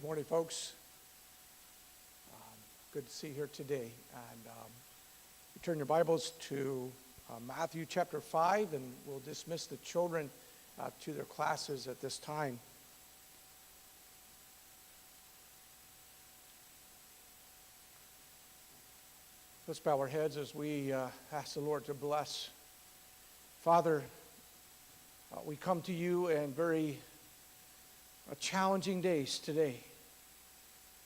Morning, folks. Good to see you here today. And you turn your Bibles to Matthew chapter 5, and we'll dismiss the children to their classes at this time. Let's bow our heads as we ask the Lord to bless. Father, we come to you in very challenging days today.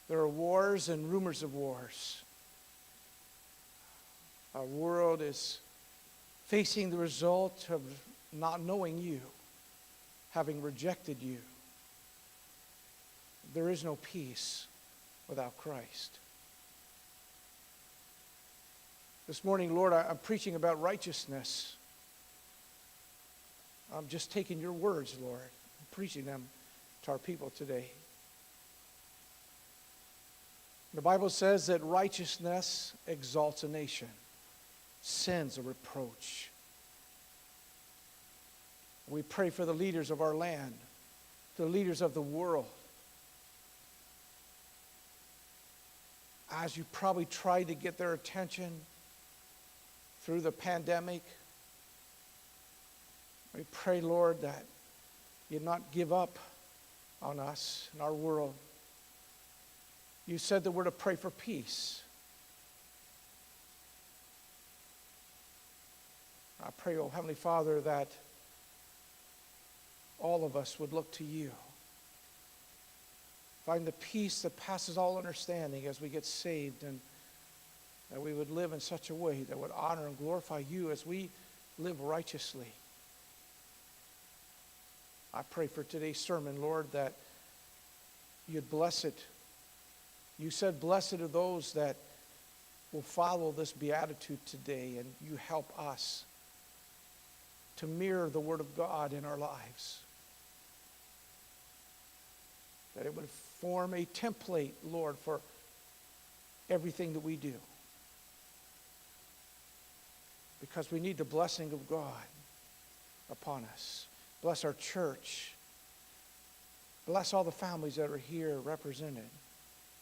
There are wars and rumors of wars. Our world is facing the result of not knowing you, having rejected you. There is no peace without Christ. This morning, Lord, I'm preaching about righteousness. I'm just taking your words, Lord, and preaching them to our people today. The Bible says that righteousness exalts a nation, sin's a reproach. We pray for the leaders of our land, the leaders of the world. As you probably tried to get their attention through the pandemic, we pray, Lord, that you'd not give up on us and our world. You said that we're to pray for peace. I pray, oh Heavenly Father, that all of us would look to you. Find the peace that passes all understanding as we get saved, and that we would live in such a way that would honor and glorify you as we live righteously. I pray for today's sermon, Lord, that you'd bless it. You said, blessed are those that will follow this beatitude today, and you help us to mirror the Word of God in our lives. That it would form a template, Lord, for everything that we do. Because we need the blessing of God upon us. Bless our church. Bless all the families that are here represented.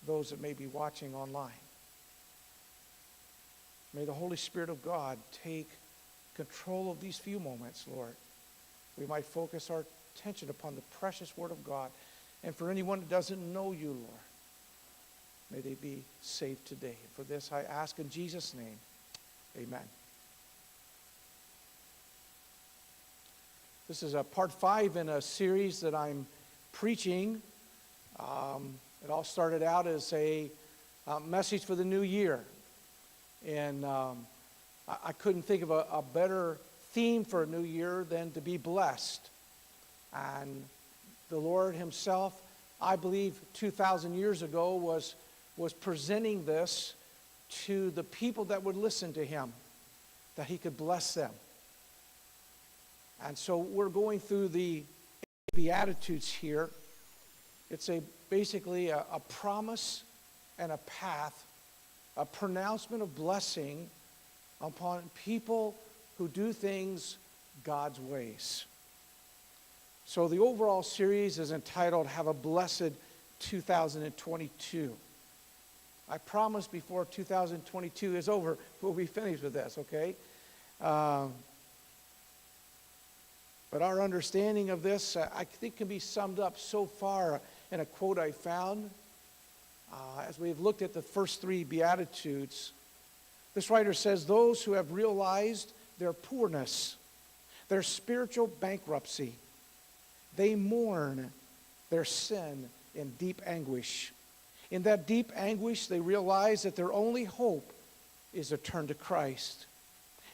Those that may be watching online. May the Holy Spirit of God take control of these few moments, Lord. We might focus our attention upon the precious Word of God. And for anyone that doesn't know you, Lord, may they be saved today. For this I ask in Jesus' name, amen. This is a part 5 in a series that I'm preaching. It all started out as a message for the new year. And I couldn't think of a better theme for a new year than to be blessed. And the Lord himself, I believe 2,000 years ago, was presenting this to the people that would listen to him, that he could bless them. And so we're going through the Beatitudes here. It's basically a promise and a path, a pronouncement of blessing upon people who do things God's ways. So the overall series is entitled, Have a Blessed 2022. I promise before 2022 is over, we'll be finished with this, okay? But our understanding of this, I think, can be summed up so far in a quote I found. As we've looked at the first 3 Beatitudes, this writer says, those who have realized their poorness, their spiritual bankruptcy, they mourn their sin in deep anguish. In that deep anguish, they realize that their only hope is to turn to Christ.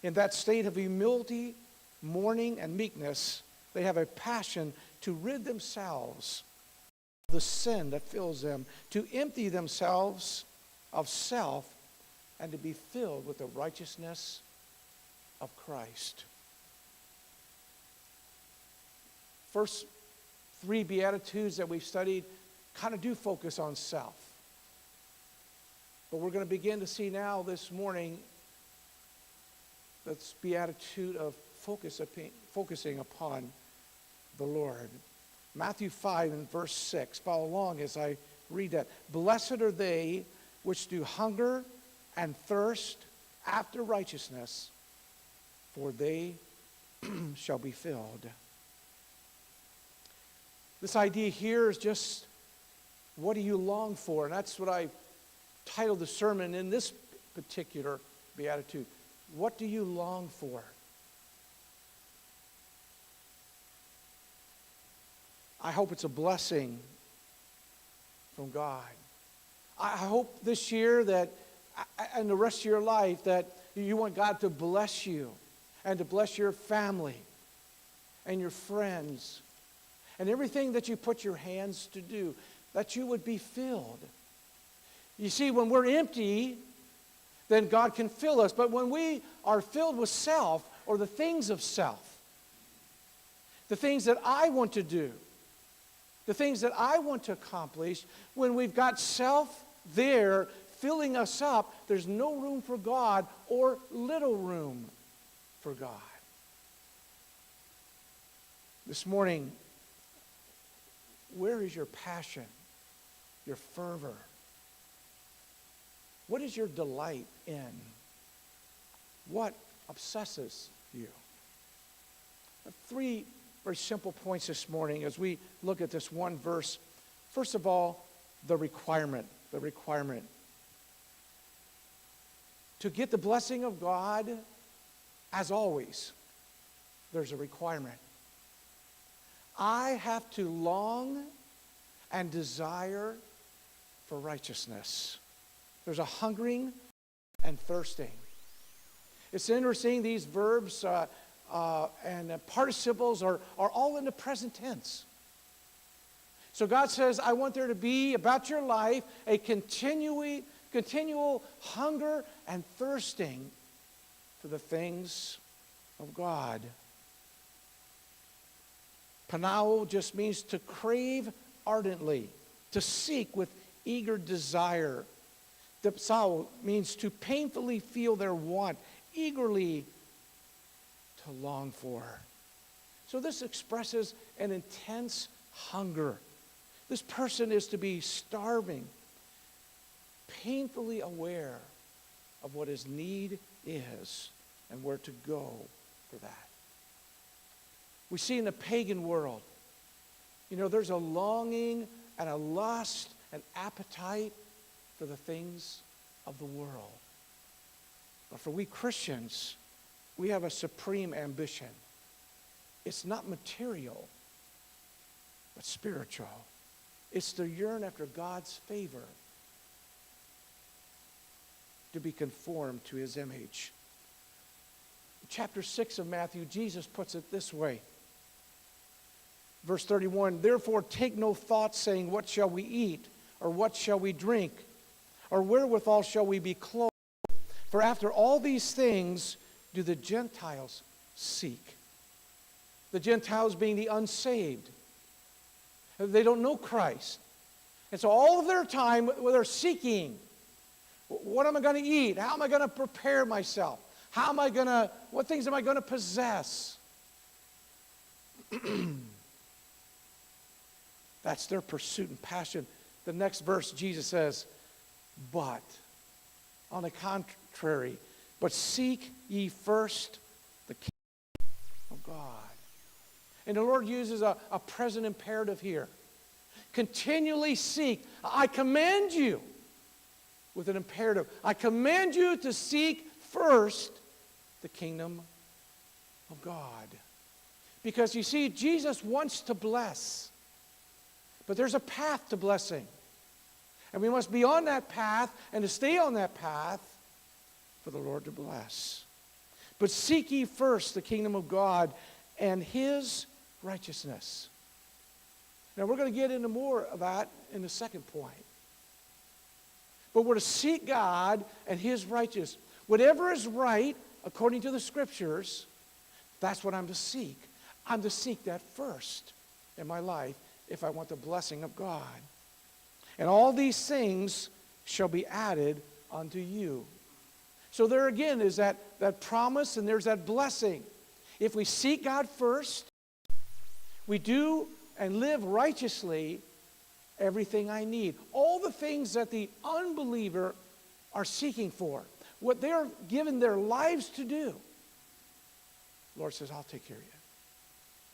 In that state of humility, mourning, and meekness, they have a passion to rid themselves of the sin that fills them, to empty themselves of self, and to be filled with the righteousness of Christ. First 3 Beatitudes that we've studied kind of do focus on self. But we're going to begin to see now this morning this beatitude of focusing upon the Lord. Matthew 5 and verse 6. Follow along as I Read that. Blessed are they which do hunger and thirst after righteousness, for they shall be filled. This idea here is just, what do you long for? And that's what I titled the sermon in this particular beatitude. What do you long for? I hope it's a blessing from God. I hope this year that, and the rest of your life, that you want God to bless you and to bless your family and your friends and everything that you put your hands to do, that you would be filled. You see, when we're empty, then God can fill us. But when we are filled with self, or the things of self, the things that I want to do, the things that I want to accomplish, when we've got self there filling us up, there's no room for God, or little room for God. This morning, where is your passion, your fervor? What is your delight in? What obsesses you? Three very simple points this morning as we look at this one verse. First of all, the requirement. The requirement. To get the blessing of God, as always, there's a requirement. I have to long and desire for righteousness. There's a hungering and thirsting. It's interesting, these verbs and participles are all in the present tense. So God says, I want there to be about your life a continual hunger and thirsting for the things of God. Panao just means to crave ardently, to seek with eager desire. Dipsao means to painfully feel their want, eagerly to long for. So this expresses an intense hunger. This person is to be starving, painfully aware of what his need is and where to go for that. We see in the pagan world, there's a longing and a lust and appetite for the things of the world. But for we Christians, we have a supreme ambition. It's not material, but spiritual. It's to yearn after God's favor, to be conformed to his image. In chapter 6 of Matthew, Jesus puts it this way. Verse 31, therefore take no thought saying, what shall we eat? Or what shall we drink? Or wherewithal shall we be clothed? For after all these things do the Gentiles seek. The Gentiles being the unsaved. They don't know Christ. And so all of their time, they're seeking. What am I going to eat? How am I going to prepare myself? What things am I going to possess? That's their pursuit and passion. The next verse, Jesus says, but, on the contrary, but seek ye first the kingdom of God. And the Lord uses a present imperative here. Continually seek. I command you with an imperative. I command you to seek first the kingdom of God. Because you see, Jesus wants to bless. But there's a path to blessing. And we must be on that path and to stay on that path for the Lord to bless. But seek ye first the kingdom of God and his righteousness. Now we're going to get into more of that in the second point. But we're to seek God and his righteousness. Whatever is right, according to the scriptures, that's what I'm to seek. I'm to seek that first in my life if I want the blessing of God. And all these things shall be added unto you. So there again is that promise and there's that blessing. If we seek God first, we do and live righteously, everything I need. All the things that the unbeliever are seeking for, what they're given their lives to do, the Lord says, I'll take care of you.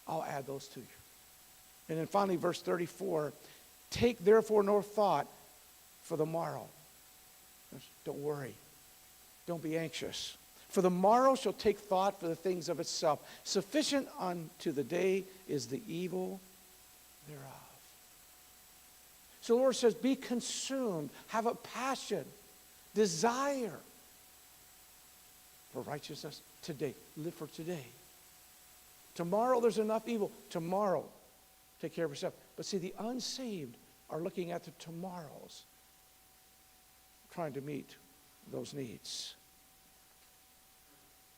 I'll add those to you. And then finally, verse 34, take therefore no thought for the morrow. Don't worry. Don't be anxious. For the morrow shall take thought for the things of itself. Sufficient unto the day is the evil thereof. So the Lord says, be consumed, have a passion, desire for righteousness today. Live for today. Tomorrow there's enough evil. Tomorrow, take care of yourself. But see, the unsaved are looking at the tomorrows, trying to meet those needs.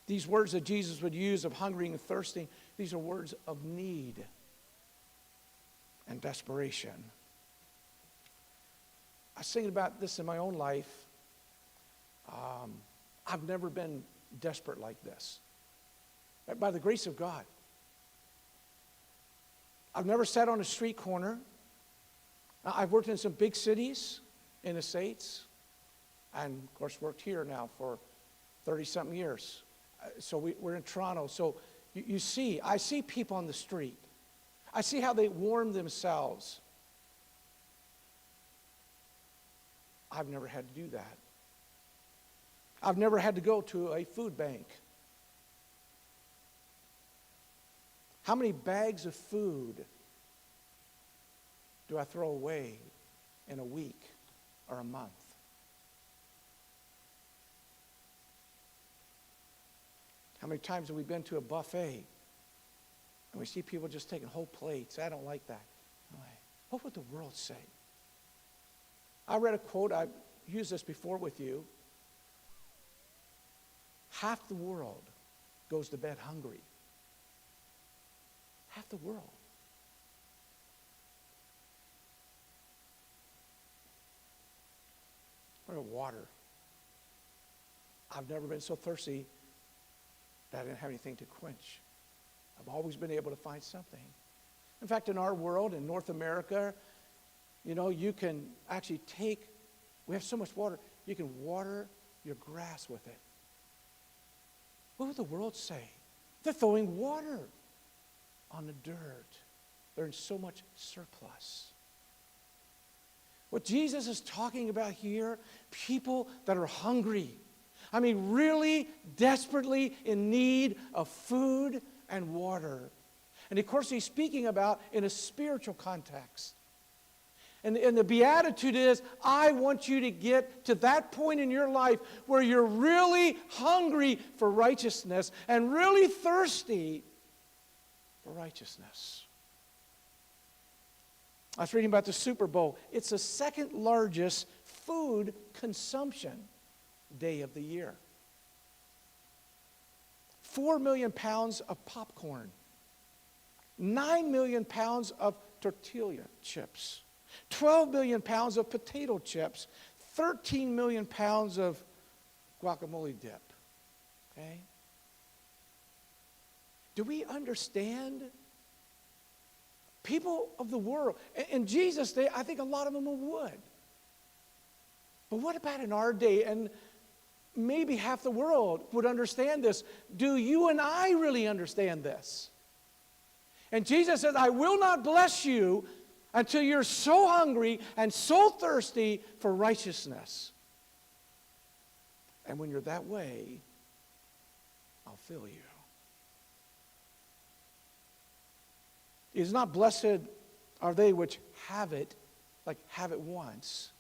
These words that Jesus would use of hungering and thirsting, these are words of need and desperation. I was thinking about this in my own life. I've never been desperate like this. By the grace of God. I've never sat on a street corner. I've worked in some big cities in the States. And, of course, worked here now for 30-something years. So we're in Toronto. So you see, I see people on the street. I see how they warm themselves. I've never had to do that. I've never had to go to a food bank. How many bags of food do I throw away in a week or a month? How many times have we been to a buffet and we see people just taking whole plates? I don't like that. What would the world say? I read a quote, I've used this before with you. Half the world goes to bed hungry. Half the world. What about water? I've never been so thirsty that I didn't have anything to quench. I've always been able to find something. In fact, in our world, in North America, you know, you can actually we have so much water, you can water your grass with it. What would the world say? They're throwing water on the dirt. They're in so much surplus. What Jesus is talking about here, people that are hungry. I mean, really desperately in need of food and water. And of course, he's speaking about in a spiritual context. And the beatitude is, I want you to get to that point in your life where you're really hungry for righteousness and really thirsty for righteousness. I was reading about the Super Bowl. It's the second largest food consumption day of the year. 4 million pounds of popcorn. 9 million pounds of tortilla chips. 12 million pounds of potato chips. 13 million pounds of guacamole dip. Okay? Do we understand? People of the world, in Jesus' day, I think a lot of them would. But what about in our day? And maybe half the world would understand this. Do you and I really understand this? And Jesus says, I will not bless you until you're so hungry and so thirsty for righteousness. And when you're that way, I'll fill you. It is not blessed are they which have it, like have it once.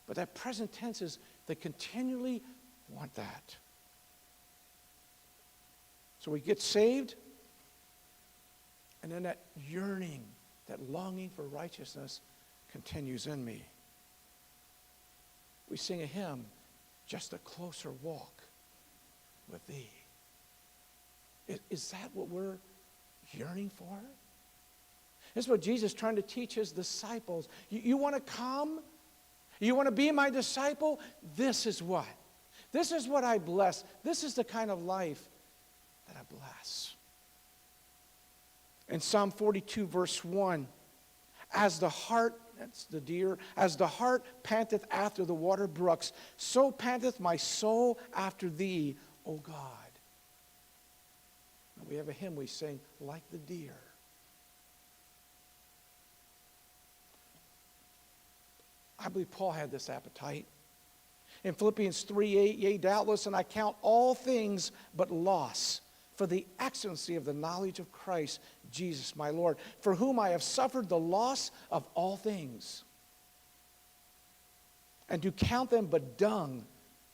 But that present tense is they continually want that. So we get saved, and then that yearning, that longing for righteousness continues in me. We sing a hymn, just a closer walk with thee. Is that what we're yearning for? This is what Jesus is trying to teach his disciples. You want to come? You want to be my disciple? This is what. This is what I bless. This is the kind of life that I bless. In Psalm 42, verse 1, as the hart That's the deer. As the hart panteth after the water brooks, so panteth my soul after thee, O God. And we have a hymn we sing, like the deer. I believe Paul had this appetite. In Philippians 3:8, yea, doubtless, and I count all things but loss for the excellency of the knowledge of Christ Jesus my Lord, for whom I have suffered the loss of all things, and do count them but dung,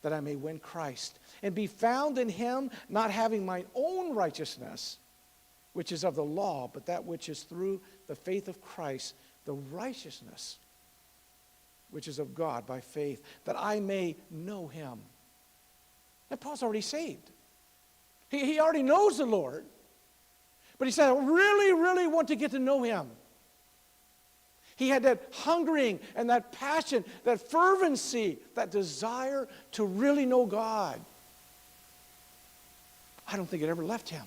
that I may win Christ, and be found in him, not having mine own righteousness, which is of the law, but that which is through the faith of Christ, the righteousness which is of God by faith, that I may know him. And Paul's already saved. He already knows the Lord. But he said, I really, really want to get to know him. He had that hungering and that passion, that fervency, that desire to really know God. I don't think it ever left him.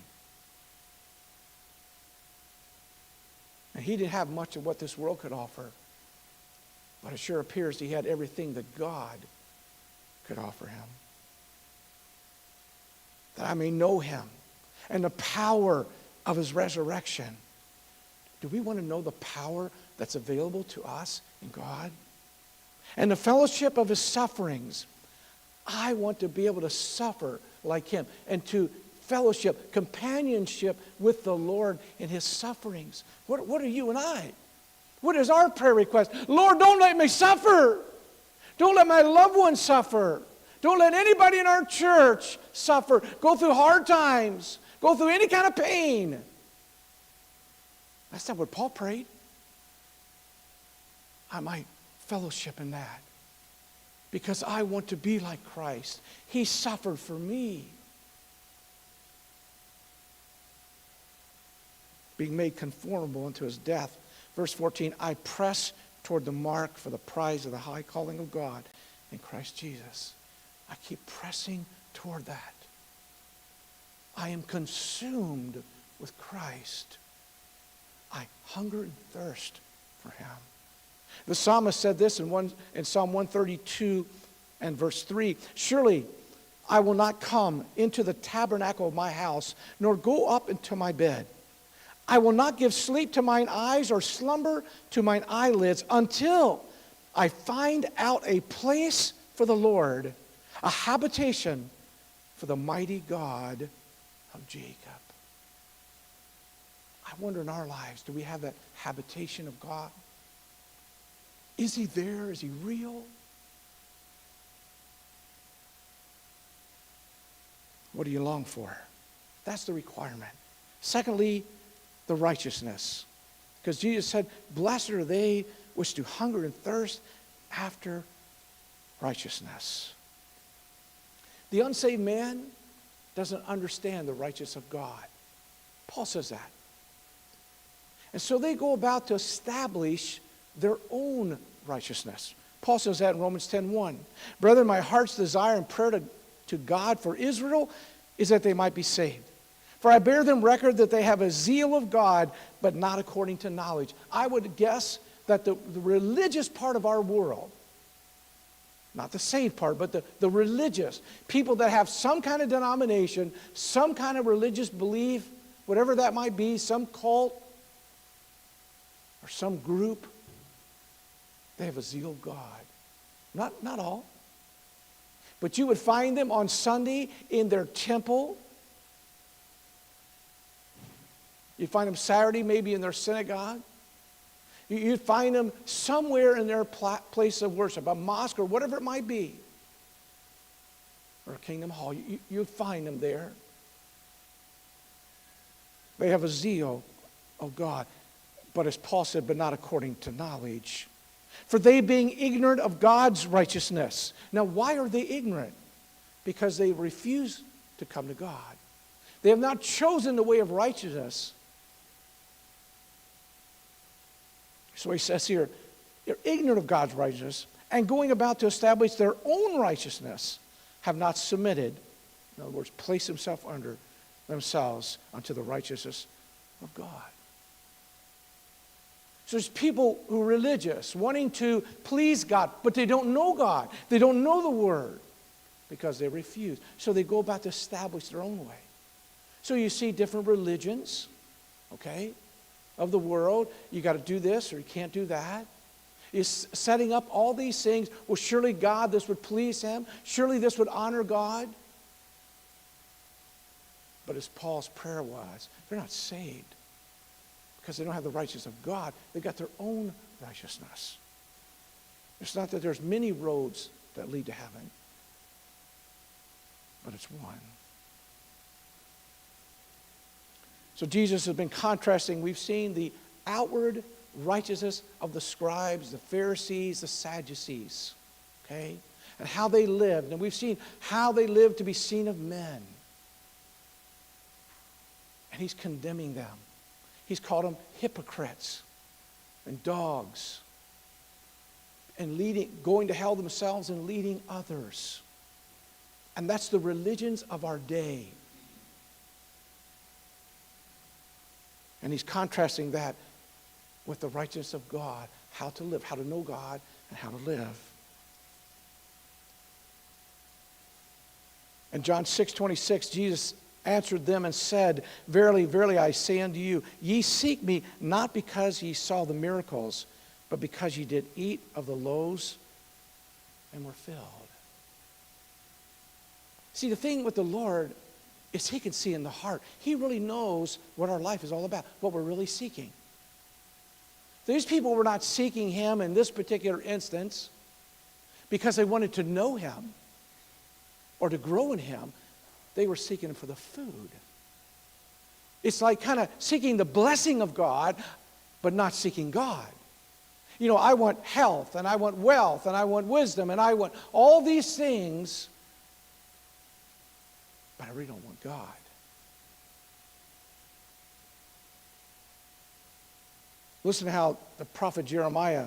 And he didn't have much of what this world could offer. But it sure appears he had everything that God could offer him. That I may know him and the power of his resurrection. Do we want to know the power that's available to us in God? And the fellowship of his sufferings. I want to be able to suffer like him and to fellowship, companionship with the Lord in his sufferings. What are you and I? What is our prayer request? Lord, don't let me suffer. Don't let my loved ones suffer. Don't let anybody in our church suffer. Go through hard times. Go through any kind of pain. That's not what Paul prayed. I might fellowship in that. Because I want to be like Christ. He suffered for me. Being made conformable unto his death. Verse 14, I press toward the mark for the prize of the high calling of God in Christ Jesus. I keep pressing toward that. I am consumed with Christ. I hunger and thirst for him. The psalmist said this in Psalm 132 and verse 3, surely I will not come into the tabernacle of my house, nor go up into my bed. I will not give sleep to mine eyes or slumber to mine eyelids until I find out a place for the Lord, a habitation for the mighty God of Jacob. I wonder in our lives, do we have that habitation of God? Is he there? Is he real? What do you long for? That's the requirement. Secondly, the righteousness. Because Jesus said, blessed are they which do hunger and thirst after righteousness. The unsaved man doesn't understand the righteousness of God. Paul says that. And so they go about to establish their own righteousness. Paul says that in Romans 10:1. Brethren, my heart's desire and prayer to God for Israel is that they might be saved. For I bear them record that they have a zeal of God, but not according to knowledge. I would guess that the religious part of our world, not the saved part, but the religious, people that have some kind of denomination, some kind of religious belief, whatever that might be, some cult or some group, they have a zeal of God. Not all. But you would find them on Sunday in their temple. You'd find them Saturday maybe in their synagogue. You'd find them somewhere in their place of worship, a mosque or whatever it might be, or a kingdom hall. You'd find them there. They have a zeal of God. But as Paul said, but not according to knowledge. For they being ignorant of God's righteousness. Now, why are they ignorant? Because they refuse to come to God. They have not chosen the way of righteousness. So he says here, they're ignorant of God's righteousness and going about to establish their own righteousness, have not submitted, in other words, placed themselves unto the righteousness of God. So there's people who are religious, wanting to please God, but they don't know God. They don't know the Word because they refuse. So they go about to establish their own way. So you see different religions, okay, of the world. You got to do this or you can't do that. Is setting up all these things. Well, surely God, this would please Him. Surely this would honor God. But as Paul's prayer was, they're not saved because they don't have the righteousness of God. They've got their own righteousness. It's not that there's many roads that lead to heaven, but it's one. So Jesus has been contrasting. We've seen the outward righteousness of the scribes, the Pharisees, the Sadducees, okay, and how they lived. And we've seen how they lived to be seen of men. And He's condemning them. He's called them hypocrites and dogs and going to hell themselves and leading others. And that's the religions of our day. And He's contrasting that with the righteousness of God, how to live, how to know God, and how to live. In John 6:26, Jesus answered them and said, Verily, verily, I say unto you, ye seek me not because ye saw the miracles, but because ye did eat of the loaves and were filled. See, the thing with the Lord is He can see in the heart. He really knows what our life is all about, what we're really seeking. These people were not seeking Him in this particular instance because they wanted to know Him or to grow in Him. They were seeking Him for the food. It's like kind of seeking the blessing of God, but not seeking God. You know, I want health, and I want wealth, and I want wisdom, and I want all these things, but I really don't want God. Listen to how the prophet Jeremiah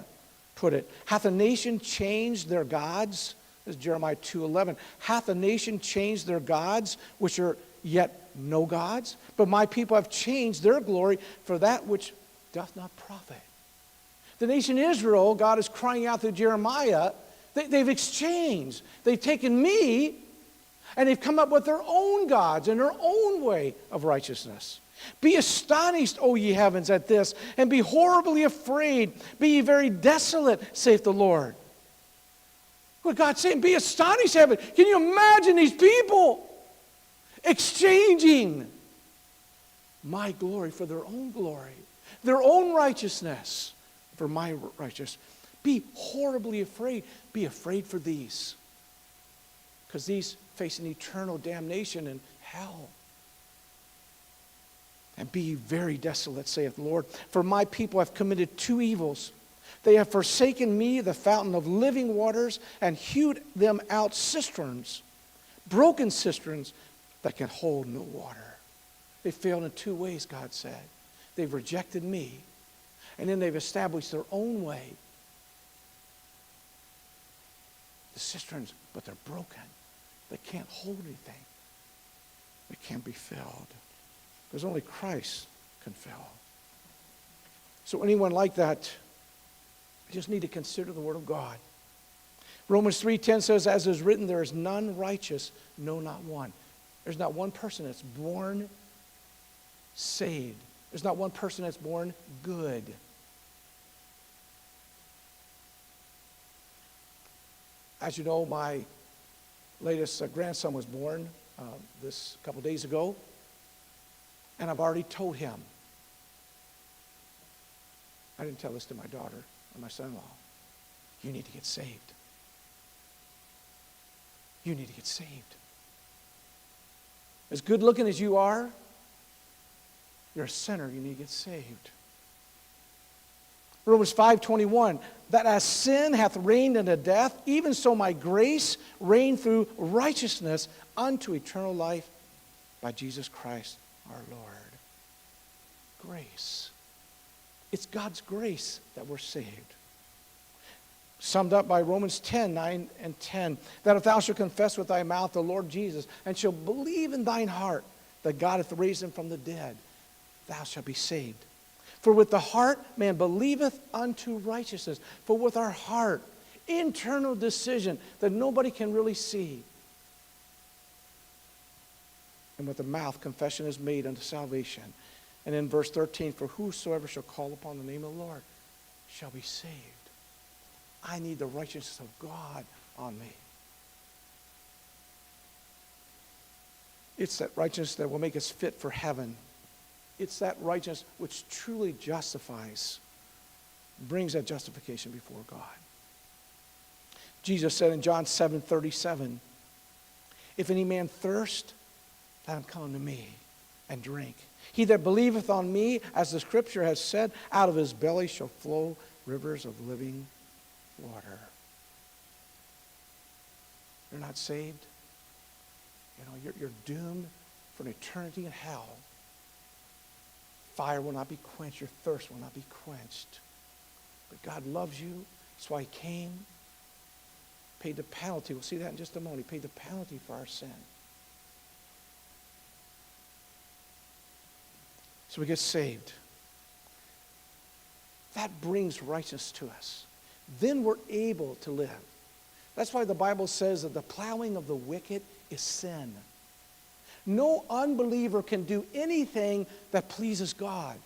put it. Hath a nation changed their gods? This is Jeremiah 2:11. Hath a nation changed their gods, which are yet no gods? But my people have changed their glory for that which doth not profit. The nation Israel, God is crying out through Jeremiah, they've exchanged. They've taken me, and they've come up with their own gods and their own way of righteousness. Be astonished, O ye heavens, at this, and be horribly afraid. Be ye very desolate, saith the Lord. What God's saying, be astonished, heaven. Can you imagine these people exchanging my glory for their own glory, their own righteousness for my righteousness? Be horribly afraid. Be afraid for these, because these face an eternal damnation in hell. And be ye very desolate, saith the Lord, for my people have committed two evils. They have forsaken me, the fountain of living waters, and hewed them out cisterns, broken cisterns that can hold no water. They failed in two ways, God said. They've rejected me, and then they've established their own way. The cisterns, but they're broken. They can't hold anything. They can't be filled. There's only Christ can fill. So anyone like that, you just need to consider the Word of God. Romans 3:10 says, as is written, there is none righteous, no, not one. There's not one person that's born saved. There's not one person that's born good. As you know, my latest grandson was born this couple days ago. And I've already told him. I didn't tell this to my daughter or my son-in-law. You need to get saved. You need to get saved. As good looking as you are, you're a sinner. You need to get saved. Romans 5:21, that as sin hath reigned unto death, even so my grace reigned through righteousness unto eternal life by Jesus Christ our Lord. Grace. It's God's grace that we're saved. Summed up by Romans 10:9 and 10, that if thou shalt confess with thy mouth the Lord Jesus, and shalt believe in thine heart that God hath raised him from the dead, thou shalt be saved. For with the heart man believeth unto righteousness. For with our heart, internal decision that nobody can really see. And with the mouth, confession is made unto salvation. And in verse 13, for whosoever shall call upon the name of the Lord shall be saved. I need the righteousness of God on me. It's that righteousness that will make us fit for heaven. It's that righteousness which truly justifies, brings that justification before God. Jesus said in John 7:37, if any man thirst, let him come to me and drink. He that believeth on me, as the scripture has said, out of his belly shall flow rivers of living water. You're not saved? You're doomed for an eternity in hell. Fire will not be quenched. Your thirst will not be quenched. But God loves you. That's why he came. Paid the penalty. We'll see that in just a moment. He paid the penalty for our sin. So we get saved. That brings righteousness to us. Then we're able to live. That's why the Bible says that the plowing of the wicked is sin. No unbeliever can do anything that pleases God.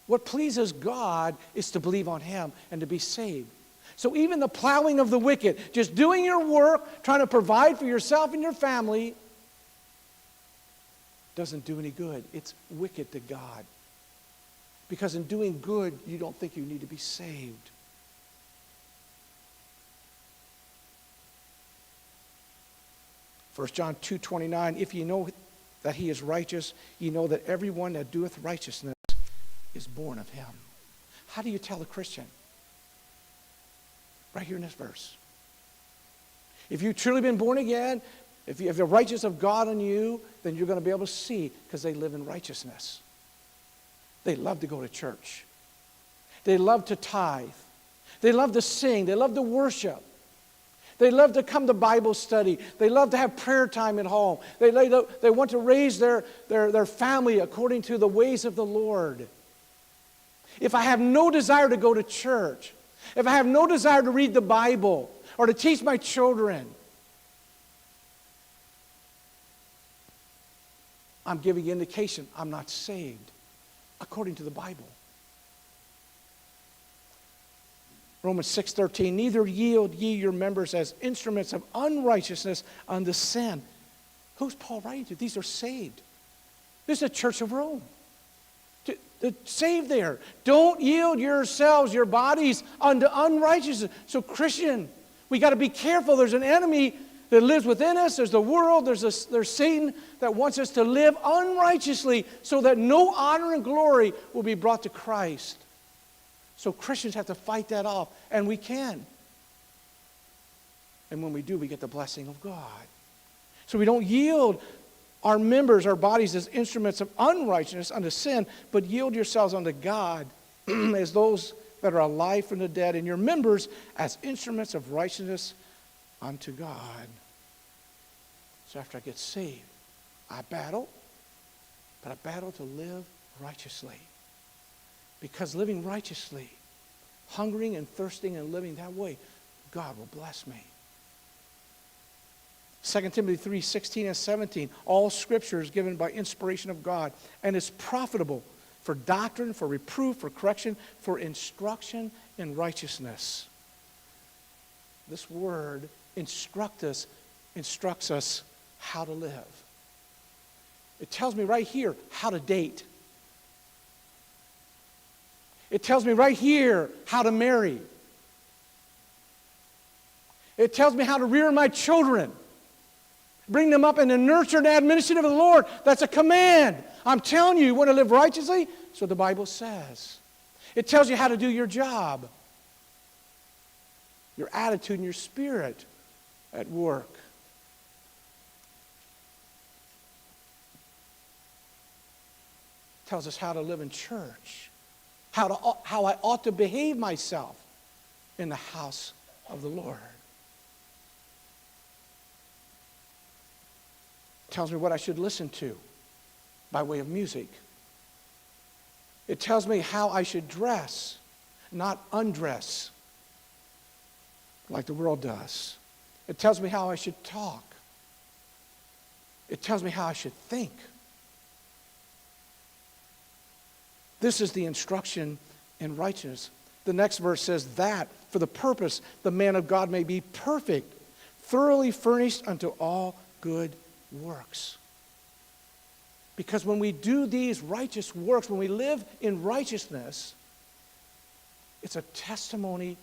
What pleases God is to believe on him and to be saved. So even the plowing of the wicked, just doing your work, trying to provide for yourself and your family, doesn't do any good. It's wicked to God. Because in doing good, you don't think you need to be saved. 1 John 2:29, if ye know that he is righteous, ye know that everyone that doeth righteousness is born of him. How do you tell a Christian? Right here in this verse. If you've truly been born again, if you have the righteousness of God in you, then you're going to be able to see because they live in righteousness. They love to go to church. They love to tithe. They love to sing. They love to worship. They love to come to Bible study. They love to have prayer time at home. They want to raise their family according to the ways of the Lord. If I have no desire to go to church, if I have no desire to read the Bible or to teach my children, I'm giving indication I'm not saved according to the Bible. Romans 6:13, neither yield ye your members as instruments of unrighteousness unto sin. Who's Paul writing to? These are saved. This is the church of Rome. Saved there. Don't yield yourselves, your bodies, unto unrighteousness. So Christian, we got to be careful. There's an enemy that lives within us. There's the world. There's Satan that wants us to live unrighteously so that no honor and glory will be brought to Christ. So Christians have to fight that off, and we can. And when we do, we get the blessing of God. So we don't yield our members, our bodies, as instruments of unrighteousness unto sin, but yield yourselves unto God as those that are alive from the dead, and your members as instruments of righteousness unto God. So after I get saved, I battle, but I battle to live righteously. Because living righteously, hungering and thirsting and living that way, God will bless me. 2 Timothy 3:16 and 17, all Scripture is given by inspiration of God and is profitable for doctrine, for reproof, for correction, for instruction in righteousness. This word instructs us how to live. It tells me right here how to date. It tells me right here how to marry. It tells me how to rear my children. Bring them up in the nurture and admonition of the Lord. That's a command. I'm telling you want to live righteously? That's what the Bible says. It tells you how to do your job. Your attitude and your spirit at work. It tells us how to live in church. How I ought to behave myself in the house of the Lord. It tells me what I should listen to by way of music. It tells me how I should dress, not undress like the world does. It tells me how I should talk. It tells me how I should think. This is the instruction in righteousness. The next verse says that for the purpose the man of God may be perfect, thoroughly furnished unto all good works. Because when we do these righteous works, when we live in righteousness, it's a testimony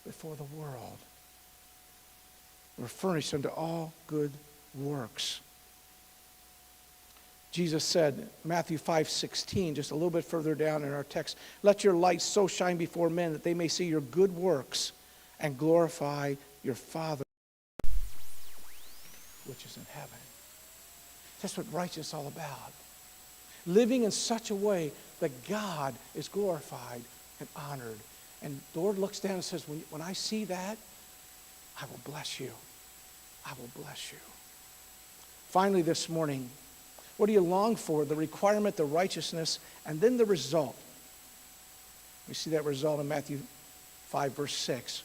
before the world. We're furnished unto all good works. Jesus said, Matthew 5:16, just a little bit further down in our text, let your light so shine before men that they may see your good works and glorify your Father which is in heaven. That's what righteousness is all about. Living in such a way that God is glorified and honored. And the Lord looks down and says, when I see that, I will bless you. I will bless you. Finally this morning, what do you long for? The requirement, the righteousness, and then the result. We see that result in Matthew 5, verse 6.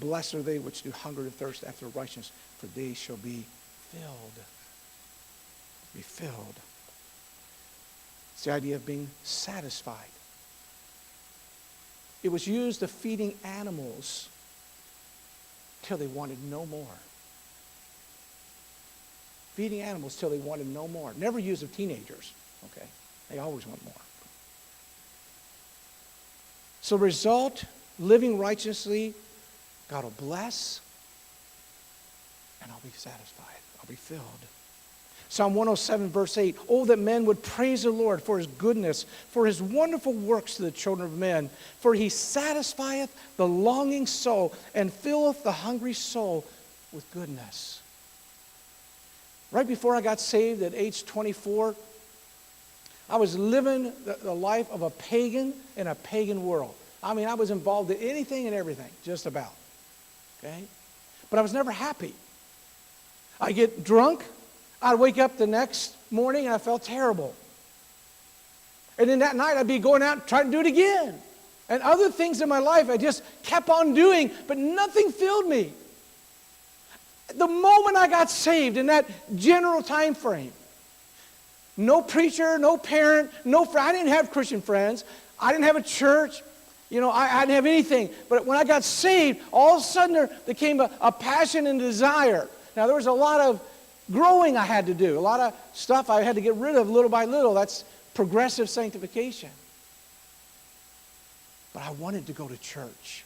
Blessed are they which do hunger and thirst after righteousness, for they shall be filled. Be filled. It's the idea of being satisfied. It was used of feeding animals till they wanted no more. Feeding animals till they wanted no more. Never used of teenagers, okay? They always want more. So result, living righteously, God will bless, and I'll be satisfied. I'll be filled. Psalm 107, verse 8, oh, that men would praise the Lord for his goodness, for his wonderful works to the children of men. For he satisfieth the longing soul, and filleth the hungry soul with goodness. Right before I got saved at age 24, I was living the life of a pagan in a pagan world. I mean, I was involved in anything and everything, just about. Okay? But I was never happy. I'd get drunk. I'd wake up the next morning and I felt terrible. And then that night I'd be going out and trying to do it again. And other things in my life I just kept on doing, but nothing filled me. The moment I got saved in that general time frame, no preacher, no parent, no friend. I didn't have Christian friends. I didn't have a church. You know, I didn't have anything. But when I got saved, all of a sudden there came a passion and desire. Now, there was a lot of growing I had to do. A lot of stuff I had to get rid of little by little. That's progressive sanctification. But I wanted to go to church.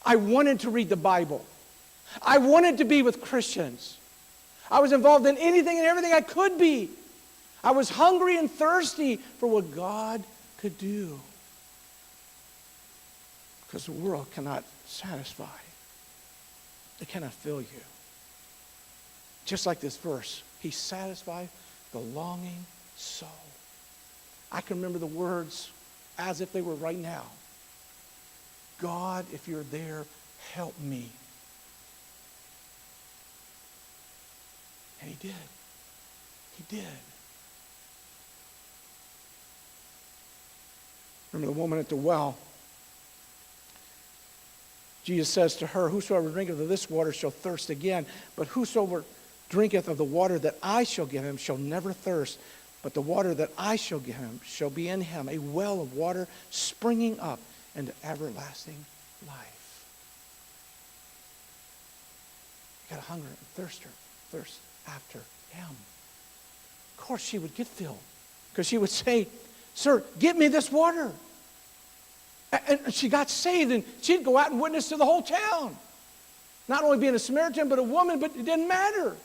I wanted to read the Bible. I wanted to be with Christians. I was involved in anything and everything I could be. I was hungry and thirsty for what God could do. Because the world cannot satisfy. It cannot fill you. Just like this verse, he satisfied the longing soul. I can remember the words as if they were right now. God, if you're there, help me. And he did. He did. Remember the woman at the well. Jesus says to her, whosoever drinketh of this water shall thirst again, but whosoever drinketh of the water that I shall give him shall never thirst, but the water that I shall give him shall be in him a well of water springing up into everlasting life. You got to hunger and thirst after him. Of course she would get filled, because she would say, sir, give me this water. And she got saved, and she'd go out and witness to the whole town. Not only being a Samaritan, but a woman, but it didn't matter.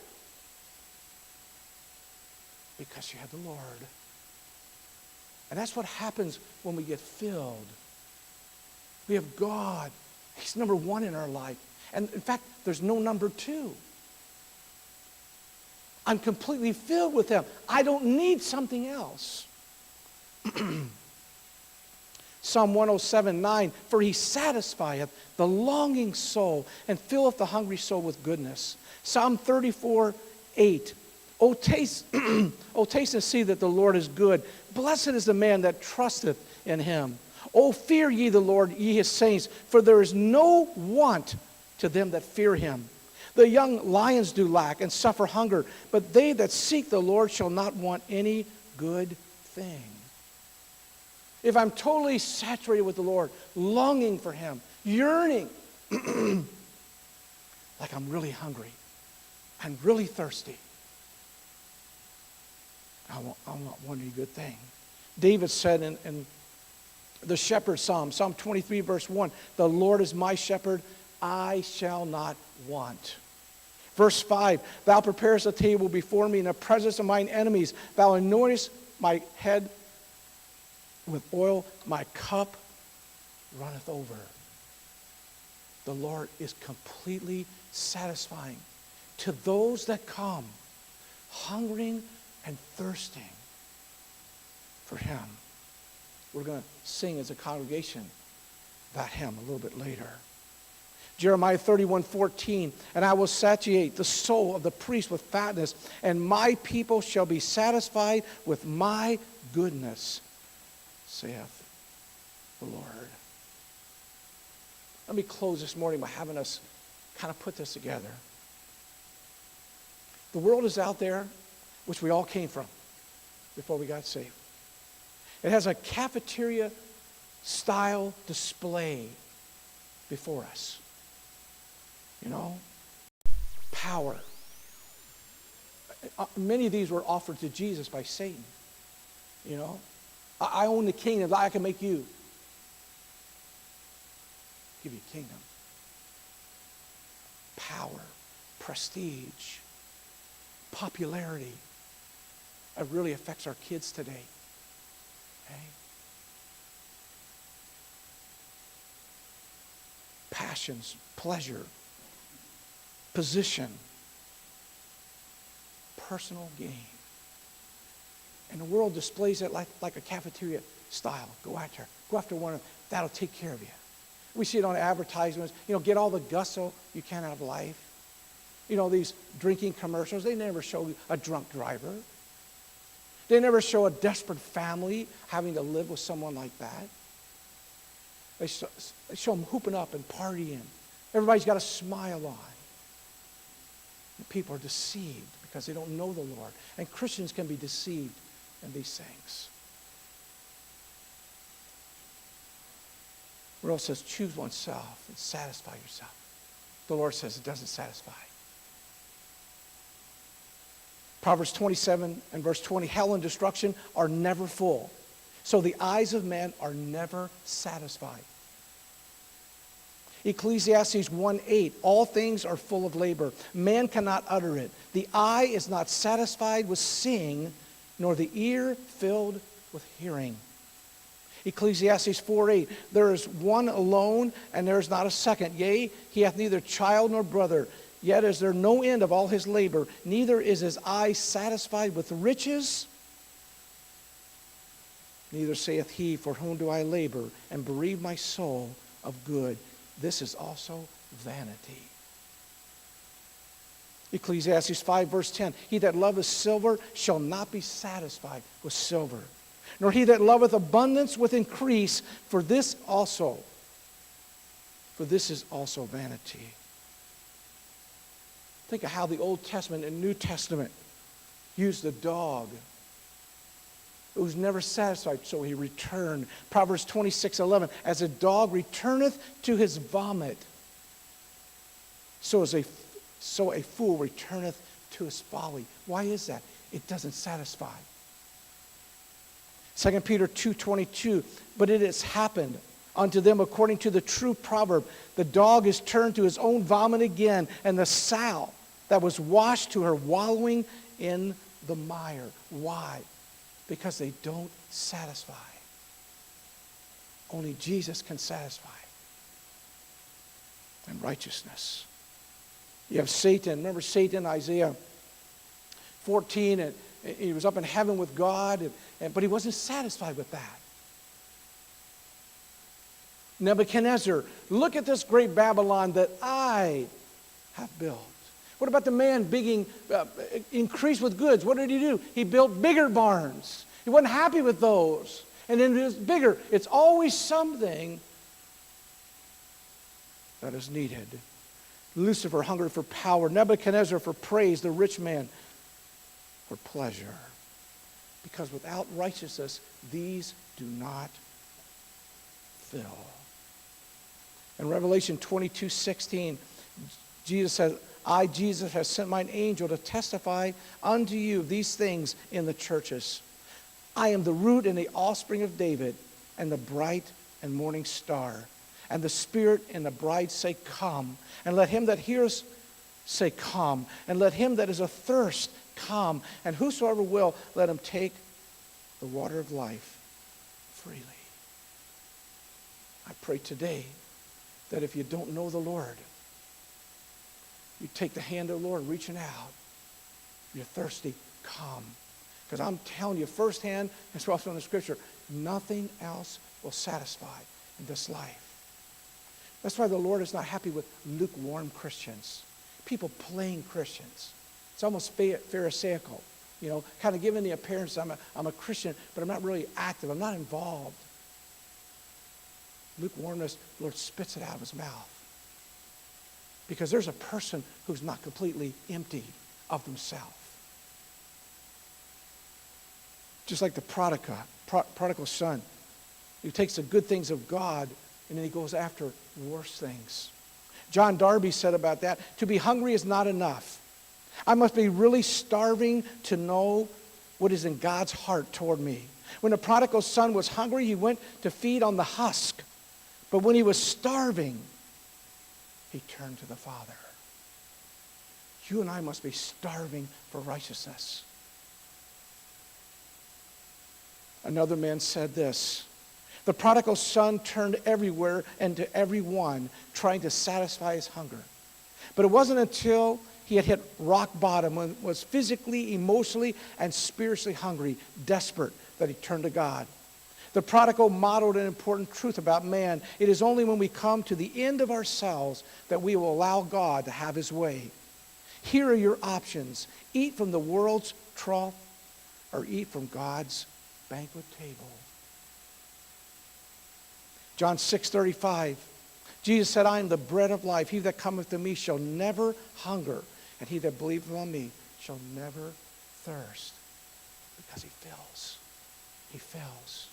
Because she had the Lord. And that's what happens when we get filled. We have God. He's number one in our life. And in fact, there's no number two. I'm completely filled with him. I don't need something else. Psalm 107:9, for he satisfieth the longing soul and filleth the hungry soul with goodness. Psalm 34:8, O taste, O taste and see that the Lord is good. Blessed is the man that trusteth in him. O fear ye the Lord, ye his saints, for there is no want to them that fear him. The young lions do lack and suffer hunger, but they that seek the Lord shall not want any good thing. If I'm totally saturated with the Lord, longing for him, yearning, like I'm really hungry and really thirsty, I won't want any good thing. David said in the shepherd psalm, Psalm 23, verse 1, the Lord is my shepherd, I shall not want. Verse 5, thou preparest a table before me in the presence of mine enemies. Thou anointest my head with oil, my cup runneth over. The Lord is completely satisfying to those that come, hungering and thirsting for him. We're going to sing as a congregation that hymn a little bit later. Jeremiah 31:14, and I will satiate the soul of the priest with fatness, and my people shall be satisfied with my goodness, saith the Lord. Let me close this morning by having us kind of put this together. The world is out there, which we all came from before we got saved. It has a cafeteria-style display before us. You know, power. Many of these were offered to Jesus by Satan. You know, I own the kingdom. I can make you. Give you a kingdom. Power, prestige, popularity. It really affects our kids today. Okay? Passions, pleasure, position, personal gain. And the world displays it like a cafeteria style. Go after one, that'll take care of you. We see it on advertisements. You know, get all the gusto you can out of life. You know, these drinking commercials, they never show a drunk driver. They never show a desperate family having to live with someone like that. They show them hooping up and partying. Everybody's got a smile on. And people are deceived because they don't know the Lord. And Christians can be deceived in these things. The world says, choose oneself and satisfy yourself. The Lord says it doesn't satisfy. Proverbs 27 and verse 20, hell and destruction are never full. So the eyes of man are never satisfied. Ecclesiastes 1:8, all things are full of labor. Man cannot utter it. The eye is not satisfied with seeing, nor the ear filled with hearing. Ecclesiastes 4:8, there is one alone, and there is not a second. Yea, he hath neither child nor brother. Yet is there no end of all his labor, neither is his eye satisfied with riches. Neither saith he, for whom do I labor, and bereave my soul of good. This is also vanity. Ecclesiastes 5 verse 10, he that loveth silver shall not be satisfied with silver, nor he that loveth abundance with increase, for this is also vanity. Think of how the Old Testament and New Testament used the dog. It was never satisfied, so he returned. Proverbs 26:11, as a dog returneth to his vomit, so a fool returneth to his folly. Why is that? It doesn't satisfy. 2 Peter 2:22, but it has happened unto them according to the true proverb, the dog is turned to his own vomit again, and the sow that was washed to her wallowing in the mire. Why? Because they don't satisfy. Only Jesus can satisfy. And righteousness. You have Satan. Remember Satan, Isaiah 14, and he was up in heaven with God, but he wasn't satisfied with that. Nebuchadnezzar, look at this great Babylon that I have built. What about the man being increased with goods? What did he do? He built bigger barns. He wasn't happy with those. And then it was bigger. It's always something that is needed. Lucifer hungered for power. Nebuchadnezzar for praise. The rich man for pleasure. Because without righteousness, these do not fill. In Revelation 22:16, Jesus says, I, Jesus, have sent mine angel to testify unto you these things in the churches. I am the root and the offspring of David, and the bright and morning star. And the Spirit and the bride say, come. And let him that hears say, come. And let him that is athirst come. And whosoever will, let him take the water of life freely. I pray today that if you don't know the Lord, you take the hand of the Lord reaching out. You're thirsty, come. Because I'm telling you firsthand, as well as in the Scripture, nothing else will satisfy in this life. That's why the Lord is not happy with lukewarm Christians. People playing Christians. It's almost pharisaical. You know, kind of giving the appearance I'm a Christian, but I'm not really active. I'm not involved. Lukewarmness, the Lord spits it out of his mouth. Because there's a person who's not completely empty of themselves. Just like the prodigal son, who takes the good things of God and then he goes after worse things. John Darby said about that, to be hungry is not enough. I must be really starving to know what is in God's heart toward me. When the prodigal son was hungry, he went to feed on the husk. But when he was starving, he turned to the Father. You and I must be starving for righteousness. Another man said this, the prodigal son turned everywhere and to everyone, trying to satisfy his hunger. But it wasn't until he had hit rock bottom, when was physically, emotionally, and spiritually hungry, desperate, that he turned to God. The prodigal modeled an important truth about man. It is only when we come to the end of ourselves that we will allow God to have his way. Here are your options. Eat from the world's trough or eat from God's banquet table. John 6:35. Jesus said, I am the bread of life. He that cometh to me shall never hunger, and he that believeth on me shall never thirst. Because he fills. He fills.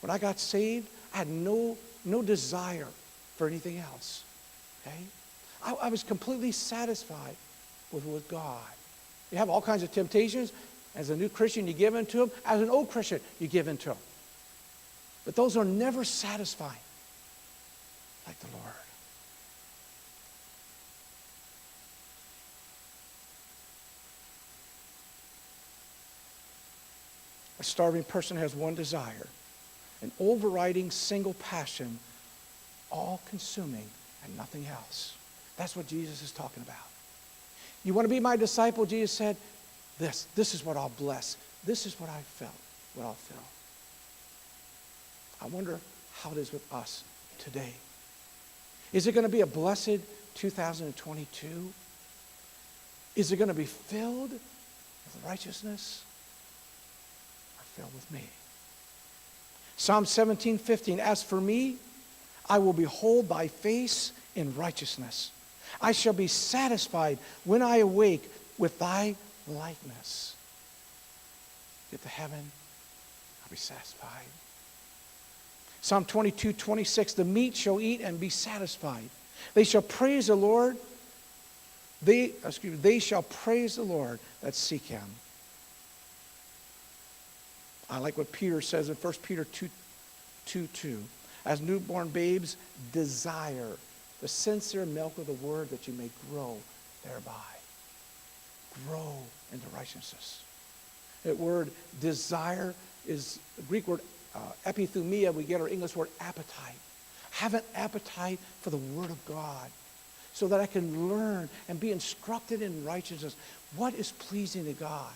When I got saved, I had no desire for anything else. Okay? I was completely satisfied with God. You have all kinds of temptations. As a new Christian, you give in to them. As an old Christian, you give in to them. But those are never satisfying like the Lord. A starving person has one desire, an overriding single passion, all-consuming and nothing else. That's what Jesus is talking about. You want to be my disciple? Jesus said, this is what I'll bless. This is what I felt, what I'll fill. I wonder how it is with us today. Is it going to be a blessed 2022? Is it going to be filled with righteousness or filled with me? Psalm 17:15, as for me, I will behold thy face in righteousness. I shall be satisfied when I awake with thy likeness. Get to heaven, I'll be satisfied. Psalm 22:26, the meek shall eat and be satisfied. They shall praise the Lord. They shall praise the Lord that seek him. I like what Peter says in 1 Peter 2:2. As newborn babes, desire the sincere milk of the word that you may grow thereby. Grow into righteousness. That word desire is the Greek word epithumia. We get our English word appetite. Have an appetite for the word of God so that I can learn and be instructed in righteousness. What is pleasing to God?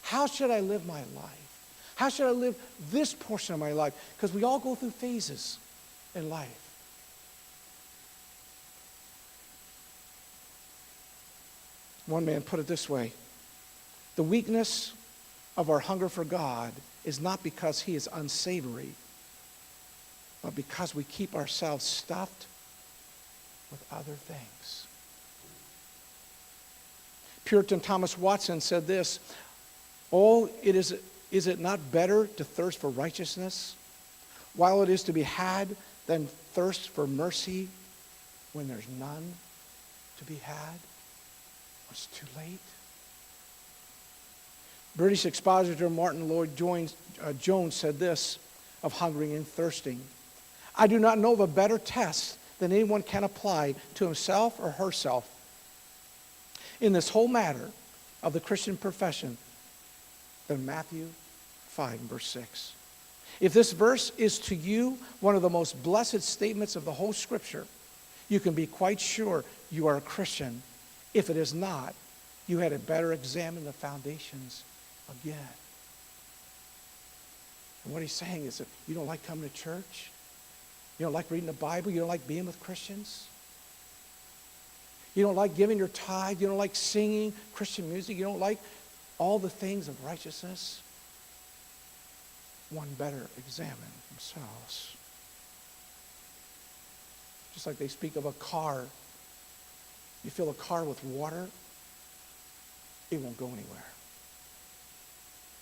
How should I live my life? How should I live this portion of my life? Because we all go through phases in life. One man put it this way: the weakness of our hunger for God is not because he is unsavory, but because we keep ourselves stuffed with other things. Puritan Thomas Watson said this: is it not better to thirst for righteousness while it is to be had than thirst for mercy when there's none to be had? It's too late. British expositor Martin Lloyd-Jones said this of hungering and thirsting: I do not know of a better test than anyone can apply to himself or herself in this whole matter of the Christian profession than Matthew 5, verse 6. If this verse is to you one of the most blessed statements of the whole Scripture, you can be quite sure you are a Christian. If it is not, you had better examine the foundations again. And what he's saying is that you don't like coming to church, you don't like reading the Bible, you don't like being with Christians, you don't like giving your tithe, you don't like singing Christian music, you don't like all the things of righteousness. One better examine themselves. Just like they speak of a car. You fill a car with water, it won't go anywhere.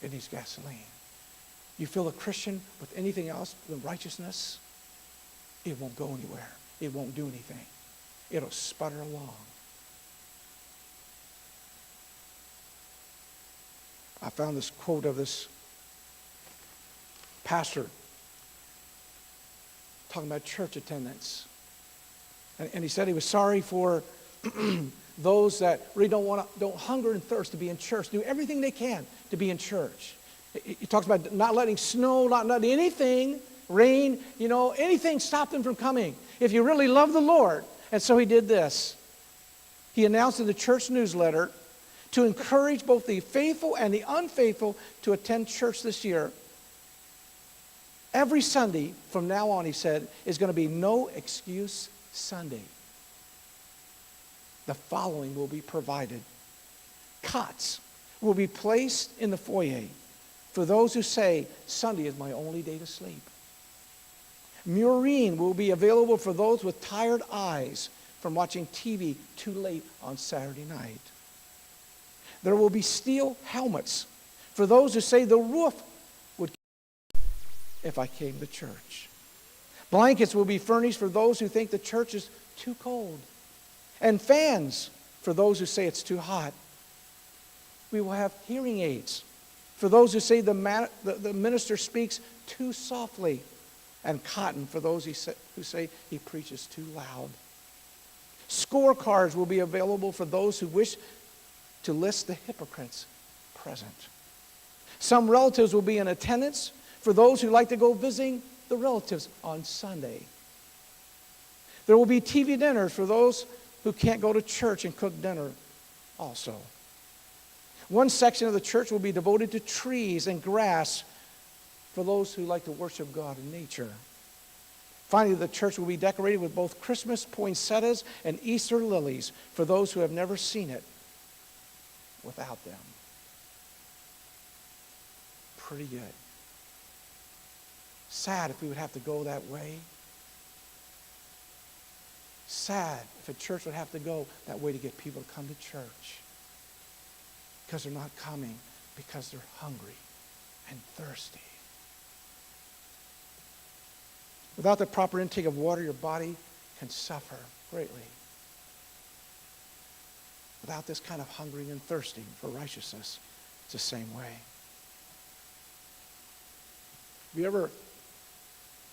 It needs gasoline. You fill a Christian with anything else than righteousness, it won't go anywhere. It won't do anything. It'll sputter along. I found this quote of this pastor talking about church attendance. And he said he was sorry for those that really don't hunger and thirst to be in church, do everything they can to be in church. He talks about not letting snow, not letting anything, rain, anything stop them from coming. If you really love the Lord. And so he did this. He announced in the church newsletter to encourage both the faithful and the unfaithful to attend church this year. Every Sunday from now on, he said, is going to be no excuse Sunday. The following will be provided. Cots will be placed in the foyer for those who say, Sunday is my only day to sleep. Murine will be available for those with tired eyes from watching TV too late on Saturday night. There will be steel helmets for those who say the roof would if I came to church. Blankets will be furnished for those who think the church is too cold. And fans for those who say it's too hot. We will have hearing aids for those who say the minister speaks too softly. And cotton for those who say he preaches too loud. Scorecards will be available for those who wish to list the hypocrites present. Some relatives will be in attendance for those who like to go visiting the relatives on Sunday. There will be TV dinners for those who can't go to church and cook dinner also. One section of the church will be devoted to trees and grass for those who like to worship God in nature. Finally, the church will be decorated with both Christmas poinsettias and Easter lilies for those who have never seen it without them. Pretty good. Sad if we would have to go that way. Sad if a church would have to go that way to get people to come to church. Because they're not coming because they're hungry and thirsty. Without the proper intake of water, your body can suffer greatly. Without this kind of hungering and thirsting for righteousness, it's the same way. Have you ever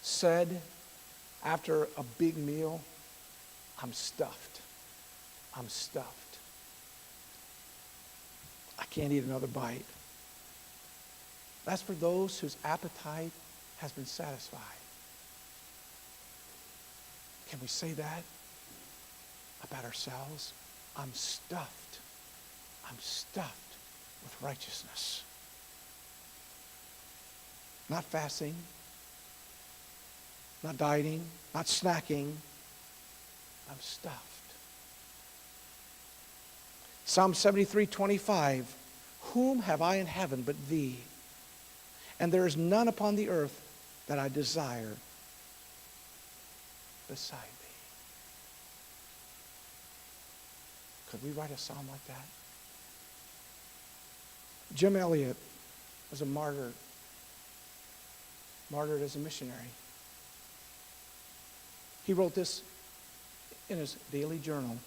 said after a big meal, I'm stuffed. I'm stuffed. I can't eat another bite. That's for those whose appetite has been satisfied. Can we say that about ourselves? I'm stuffed. I'm stuffed with righteousness. Not fasting, not dieting, not snacking. I'm stuffed. Psalm 73:25, whom have I in heaven but thee? And there is none upon the earth that I desire beside thee. Could we write a psalm like that? Jim Elliot was a martyr, martyred as a missionary. He wrote this in his daily journal.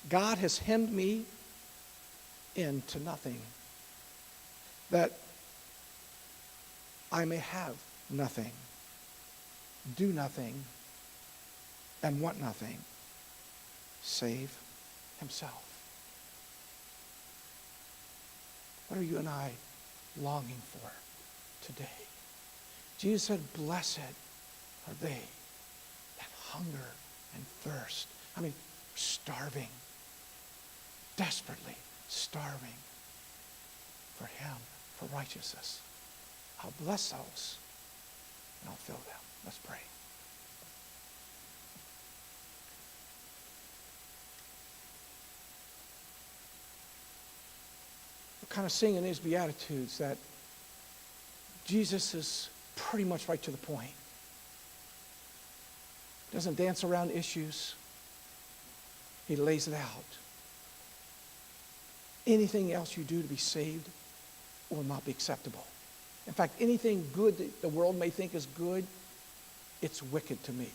God has hemmed me into nothing, that I may have nothing, do nothing, and want nothing, save himself. What are you and I longing for today? Jesus said, blessed are they that hunger and thirst. I mean, starving, desperately starving for him, for righteousness. I'll bless those and I'll fill them. Let's pray. We're kind of seeing in these Beatitudes that Jesus is pretty much right to the point. Doesn't dance around issues. He lays it out. Anything else you do to be saved will not be acceptable. In fact, anything good that the world may think is good, it's wicked to me.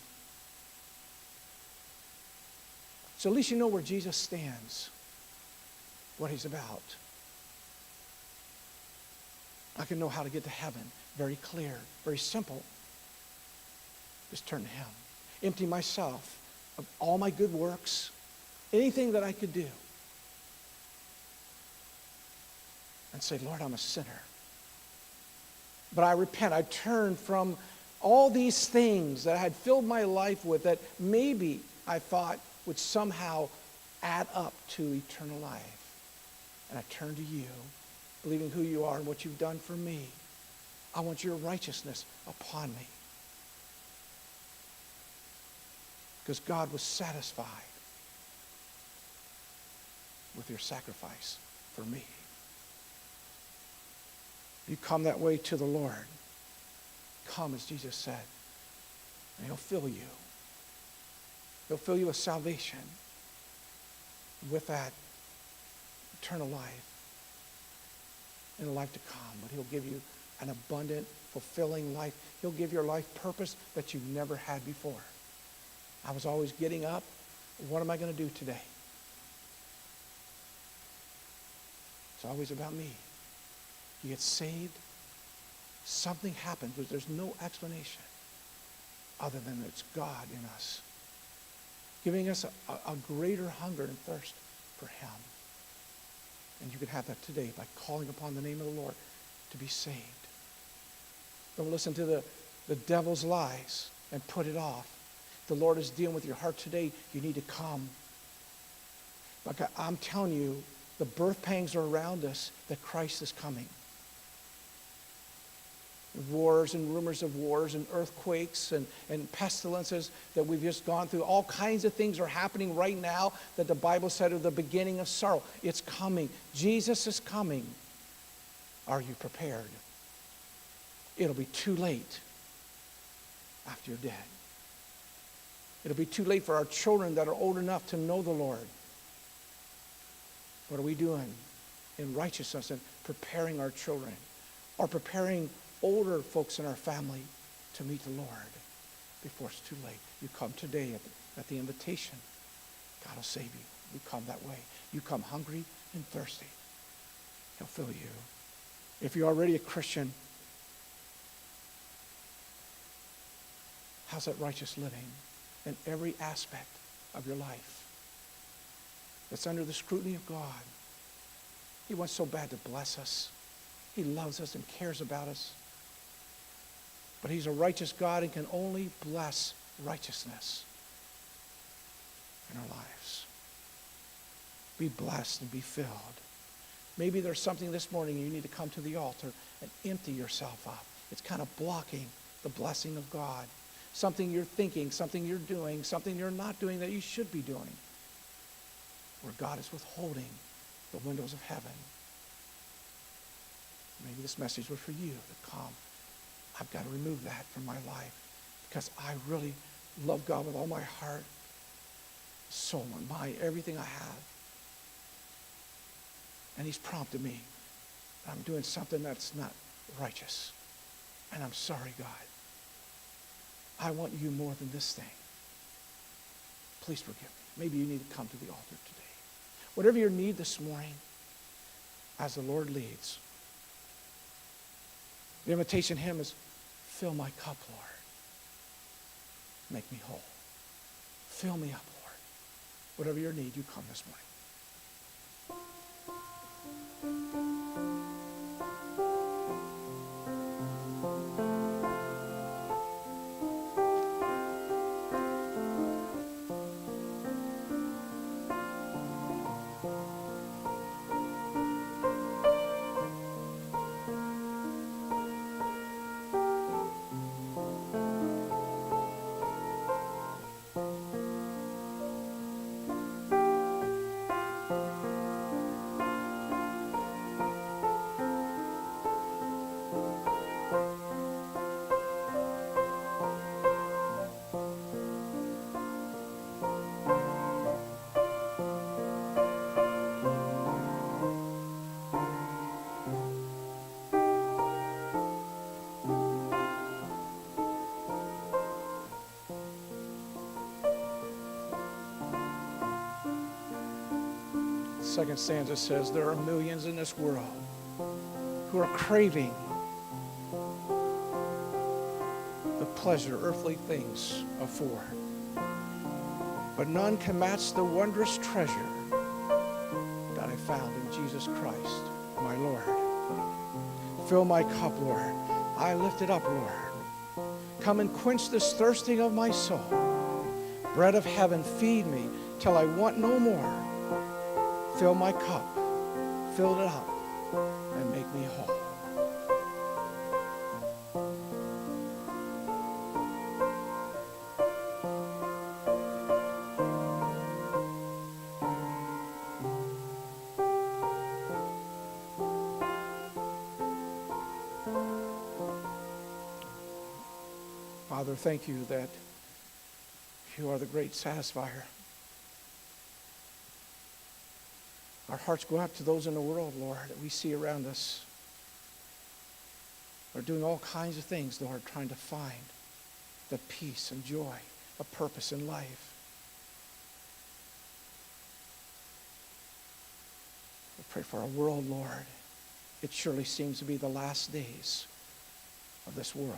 So at least you know where Jesus stands, what he's about. I can know how to get to heaven. Very clear, very simple. Just turn to him. Empty myself of all my good works, anything that I could do. And say, Lord, I'm a sinner. But I repent. I turn from all these things that I had filled my life with that maybe I thought would somehow add up to eternal life. And I turn to you, believing who you are and what you've done for me. I want your righteousness upon me. Because God was satisfied with your sacrifice for me. You come that way to the Lord. Come, as Jesus said, and he'll fill you. He'll fill you with salvation, with that eternal life, and a life to come. But he'll give you an abundant, fulfilling life. He'll give your life purpose that you've never had before. I was always getting up. What am I going to do today? It's always about me. You get saved, something happens, but there's no explanation other than it's God in us, giving us a greater hunger and thirst for him. And you can have that today by calling upon the name of the Lord to be saved. Don't listen to the devil's lies and put it off. The Lord is dealing with your heart today. You need to come. Like I'm telling you, the birth pangs are around us that Christ is coming. Wars and rumors of wars and earthquakes and pestilences that we've just gone through. All kinds of things are happening right now that the Bible said are the beginning of sorrow. It's coming. Jesus is coming. Are you prepared? It'll be too late after you're dead. It'll be too late for our children that are old enough to know the Lord. What are we doing in righteousness and preparing our children, or preparing older folks in our family to meet the Lord before it's too late? You come today at the invitation. God will save you. You come that way. You come hungry and thirsty. He'll fill you. If you're already a Christian, how's that righteous living in every aspect of your life that's under the scrutiny of God? He wants so bad to bless us. He loves us and cares about us. But he's a righteous God and can only bless righteousness in our lives. Be blessed and be filled. Maybe there's something this morning you need to come to the altar and empty yourself up. It's kind of blocking the blessing of God. Something you're thinking, something you're doing, something you're not doing that you should be doing. where God is withholding the windows of heaven. Maybe this message was for you to come. I've got to remove that from my life because I really love God with all my heart, soul, and mind, everything I have. And he's prompted me. I'm doing something that's not righteous. And I'm sorry, God. I want you more than this thing. Please forgive me. Maybe you need to come to the altar today. Whatever your need this morning, as the Lord leads. The invitation hymn is, fill my cup, Lord. Make me whole. Fill me up, Lord. Whatever your need, you come this morning. Second stanza says, there are millions in this world who are craving the pleasure earthly things afford. But none can match the wondrous treasure that I found in Jesus Christ, my Lord. Fill my cup, Lord. I lift it up, Lord. Come and quench this thirsting of my soul. Bread of heaven, feed me till I want no more. Fill my cup, fill it up, and make me whole. Father, thank you that you are the great satisfier. Our hearts go out to those in the world, Lord, that we see around us. They're doing all kinds of things, Lord, trying to find the peace and joy, a purpose in life. We pray for our world, Lord. It surely seems to be the last days of this world.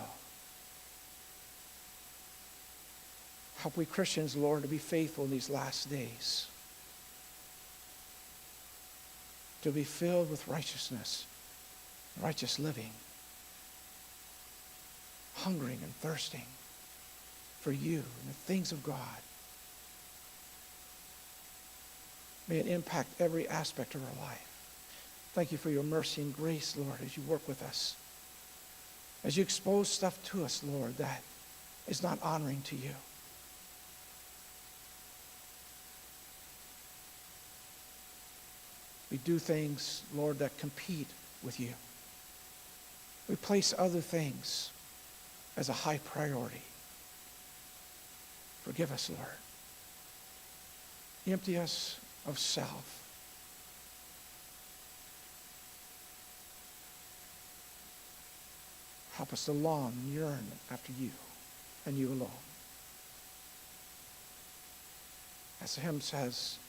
Help we Christians, Lord, to be faithful in these last days. To be filled with righteousness, righteous living, hungering and thirsting for you and the things of God. May it impact every aspect of our life. Thank you for your mercy and grace, Lord, as you work with us. As you expose stuff to us, Lord, that is not honoring to you. We do things, Lord, that compete with you. We place other things as a high priority. Forgive us, Lord. Empty us of self. Help us to long and yearn after you and you alone. As the hymn says,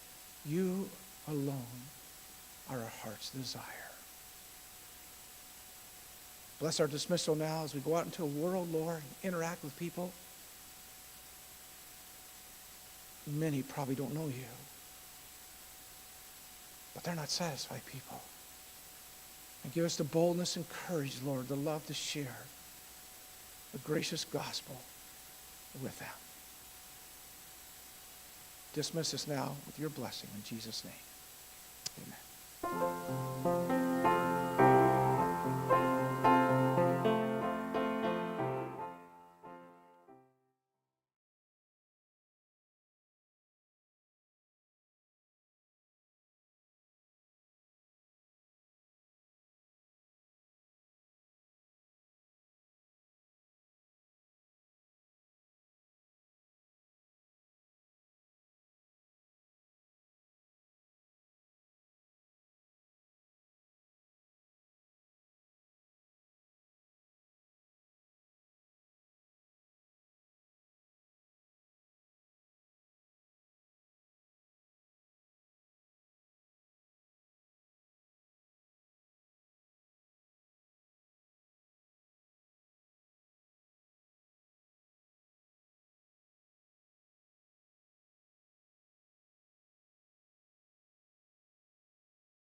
you alone are our heart's desire. Bless our dismissal now as we go out into a world, Lord, and interact with people. Many probably don't know you, but they're not satisfied people. And give us the boldness and courage, Lord, the love to share the gracious gospel with them. Dismiss us now with your blessing in Jesus' name.